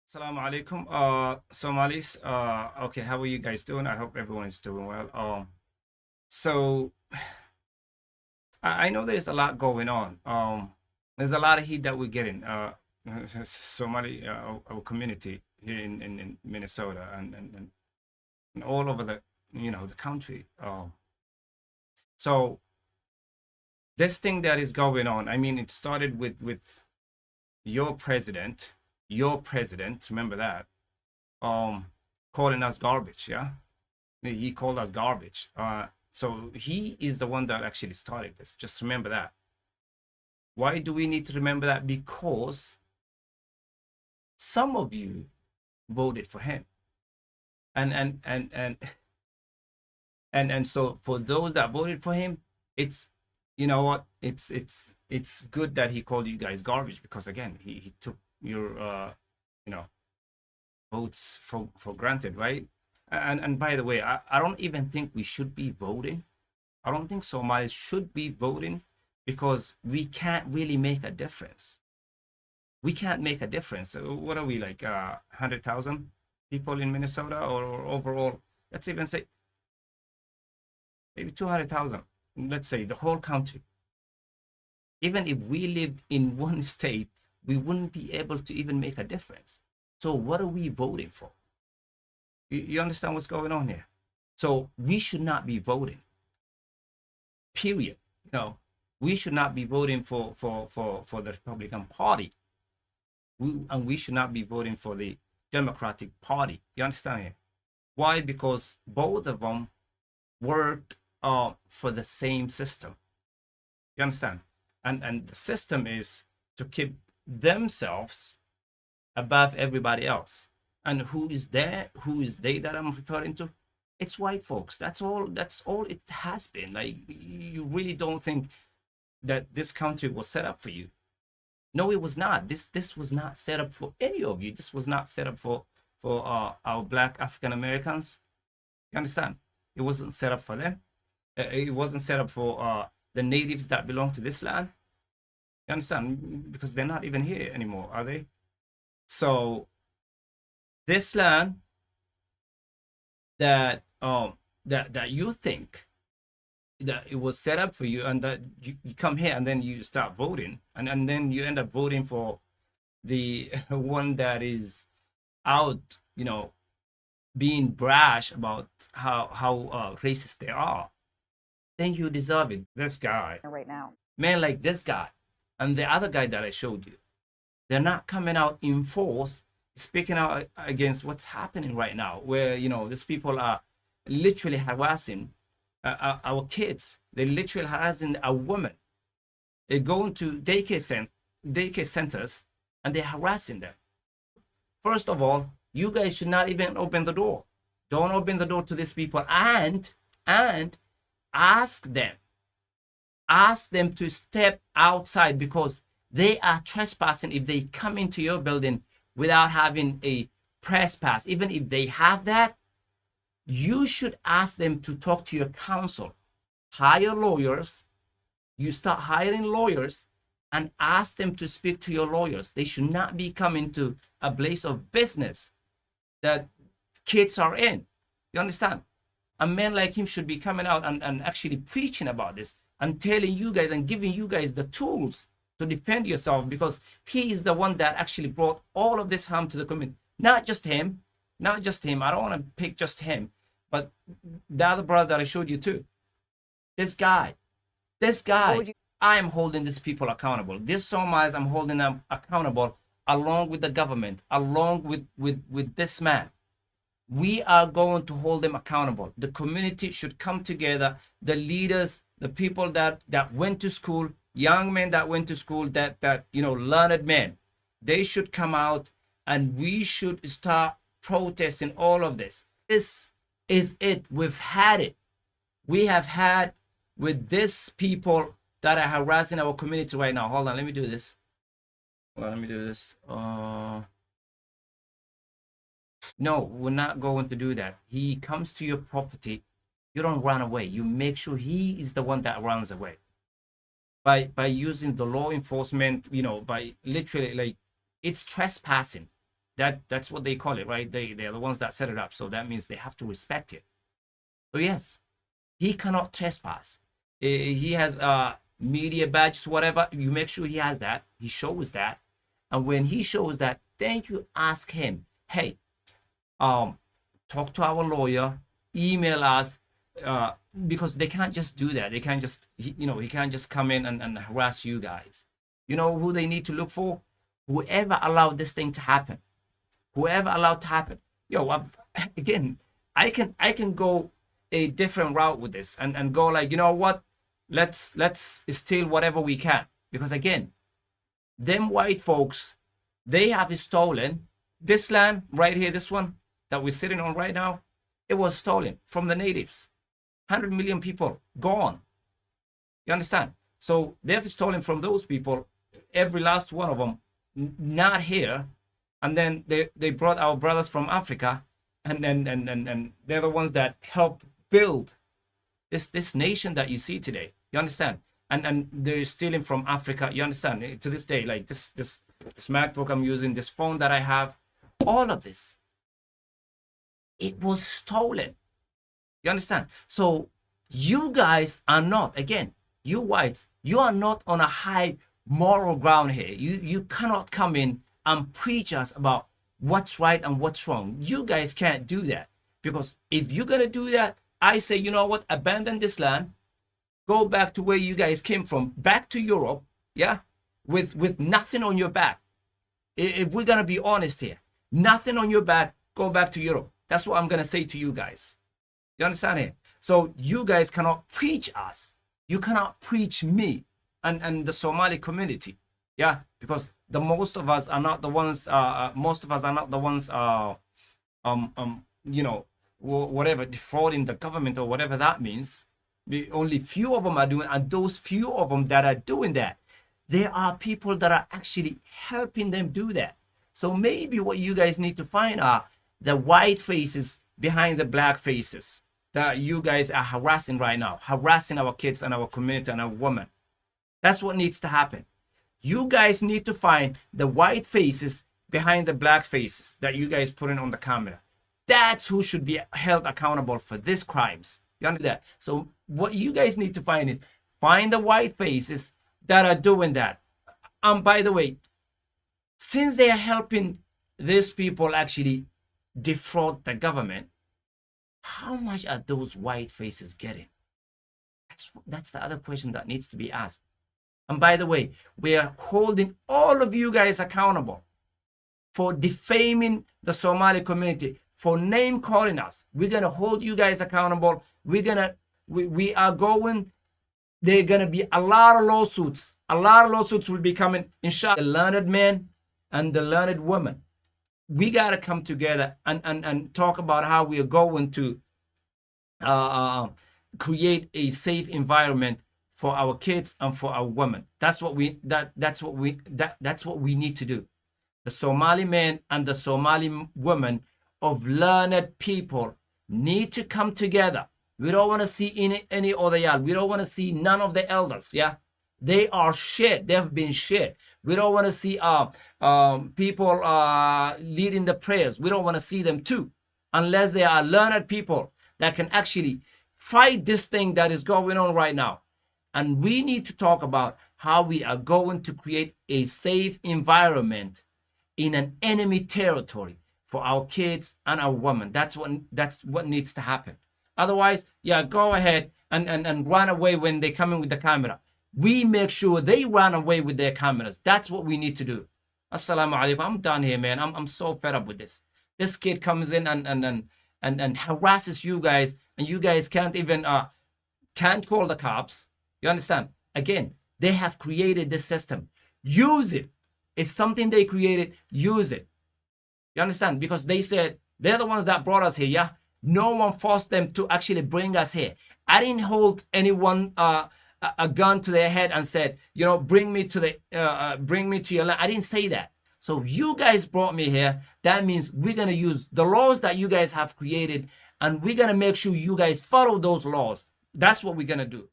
Assalamu alaikum, Somalis. Okay, how are you guys doing? I hope everyone is doing well. So I know there's a lot going on. There's a lot of heat that we're getting. Somali, our community here in Minnesota and all over the country. So this thing that is going on, I mean, it started with your president, remember that, um, calling us garbage, yeah? He called us garbage. So he is the one that actually started this. Just remember that. Why do we need to remember that? Because some of you voted for him. And so for those that voted for him, it's you know what? It's good that he called you guys garbage because again, he took your you know votes for granted, right? And by the way, I don't even think we should be voting. I don't think Somalis should be voting because we can't really make a difference. We can't make a difference. So what are we, like 100,000 people in Minnesota, or overall? Let's even say maybe 200,000. Let's say the whole country. Even if we lived in one state, we wouldn't be able to even make a difference. So what are we voting for? You understand what's going on here? So we should not be voting. Period. We should not be voting for the Republican Party. And we should not be voting for the Democratic Party. You understand here? Why? Because both of them work for the same system. You understand? And the system is to keep themselves above everybody else. And who is there? Who is they that I'm referring to? It's white folks. That's all it has been. Like, you really don't think that this country was set up for you? No, it was not. This was not set up for any of you. This was not set up for our Black African Americans. You understand? It wasn't set up for them. It wasn't set up for the natives that belong to this land. You understand? Because they're not even here anymore, are they? So this land that that you think that it was set up for you, and that you come here and then you start voting, and then you end up voting for the one that is out, being brash about how racist they are, then you deserve it. This guy right now. man, like this guy and the other guy that I showed you, they're not coming out in force speaking out against what's happening right now, where these people are literally harassing our kids. They're literally harassing a woman. They go into daycare centers and they're harassing them. First of all, you guys should not even open the door. Don't open the door to these people, and ask them to step outside, because they are trespassing if they come into your building without having a press pass. Even if they have that, you should ask them to talk to your counsel. Hire lawyers. You start hiring lawyers and ask them to speak to your lawyers. They should not be coming to a place of business that kids are in. You understand? A man like him should be coming out and actually preaching about this and telling you guys and giving you guys the tools to defend yourself, because he is the one that actually brought all of this harm to the community. Not just him. I don't want to pick just him, but the other brother that I showed you too. This guy. I am holding these people accountable. These Somalis, I'm holding them accountable, along with the government, along with this man. We are going to hold them accountable. The community should come together. The leaders, the people that went to school, young men that went to school, that learned men, they should come out, and we should start protesting all of this. This is it. We've had it. We have had with these people that are harassing our community right now. Hold on, let me do this. No, we're not going to do that. He comes to your property, you don't run away. You make sure he is the one that runs away. By using the law enforcement, by literally, like, it's trespassing. That's what they call it, right? They're the ones that set it up. So that means they have to respect it. So yes, he cannot trespass. He has media badges, whatever. You make sure he has that. He shows that. And when he shows that, then you ask him, hey, talk to our lawyer, email us, because they can't just do that. They can't just, he can't just come in and harass you guys. You know who they need to look for? Whoever allowed this thing to happen. Whoever allowed to happen. Again, I can go a different route with this and go like, you know what? Let's steal whatever we can. Because again, them white folks, they have stolen this land right here, this one that we're sitting on right now. It was stolen from the natives. 100 million people gone. You understand? So they've stolen from those people, every last one of them, not here. And then they brought our brothers from Africa, and they're the ones that helped build this nation that you see today. You understand? And they're stealing from Africa. You understand? To this day, like this MacBook I'm using, this phone that I have, all of this, it was stolen. You understand? So you guys are not, again, you whites, you are not on a high moral ground here. You cannot come in and preach us about what's right and what's wrong. You guys can't do that, because if you're gonna do that, I say, you know what, abandon this land, go back to where you guys came from, back to Europe, yeah, with nothing on your back. If we're gonna be honest here, nothing on your back, go back to Europe. That's what I'm gonna say to you guys. You understand here? So you guys cannot preach us. You cannot preach me and the Somali community, yeah, because most of us are not the ones. Whatever, defrauding the government or whatever that means. Only few of them are doing, and those few of them that are doing that, there are people that are actually helping them do that. So maybe what you guys need to find are the white faces behind the black faces that you guys are harassing right now, harassing our kids and our community and our women. That's what needs to happen. You guys need to find the white faces behind the black faces that you guys put in on the camera. That's who should be held accountable for these crimes. You understand that? So what you guys need to find is, find the white faces that are doing that. By the way, since they are helping these people actually defraud the government, how much are those white faces getting? That's the other question that needs to be asked. And by the way, we are holding all of you guys accountable for defaming the Somali community, for name calling us. We're gonna hold you guys accountable. There are gonna be a lot of lawsuits. A lot of lawsuits will be coming, inshallah. The learned man and the learned woman, we gotta come together and talk about how we are going to create a safe environment for our kids and for our women. That's what we need to do. The Somali men and the Somali women of learned people need to come together. We don't want to see any other yard. We don't want to see none of the elders. Yeah, they are shit. They've been shit. We don't want to see people leading the prayers. We don't want to see them too, unless they are learned people that can actually fight this thing that is going on right now. And we need to talk about how we are going to create a safe environment in an enemy territory for our kids and our women. That's what needs to happen. Otherwise, yeah, go ahead and run away when they come in with the camera. We make sure they run away with their cameras. That's what we need to do. Assalamu alaikum. I'm done here, man. I'm so fed up with this. This kid comes in and harasses you guys, and you guys can't even can't call the cops. You understand? Again, they have created this system. Use it. It's something they created. Use it. You understand? Because they said they're the ones that brought us here. Yeah. No one forced them to actually bring us here. I didn't hold anyone a gun to their head and said, bring me to your land. I didn't say that. So you guys brought me here. That means we're gonna use the laws that you guys have created, and we're gonna make sure you guys follow those laws. That's what we're gonna do.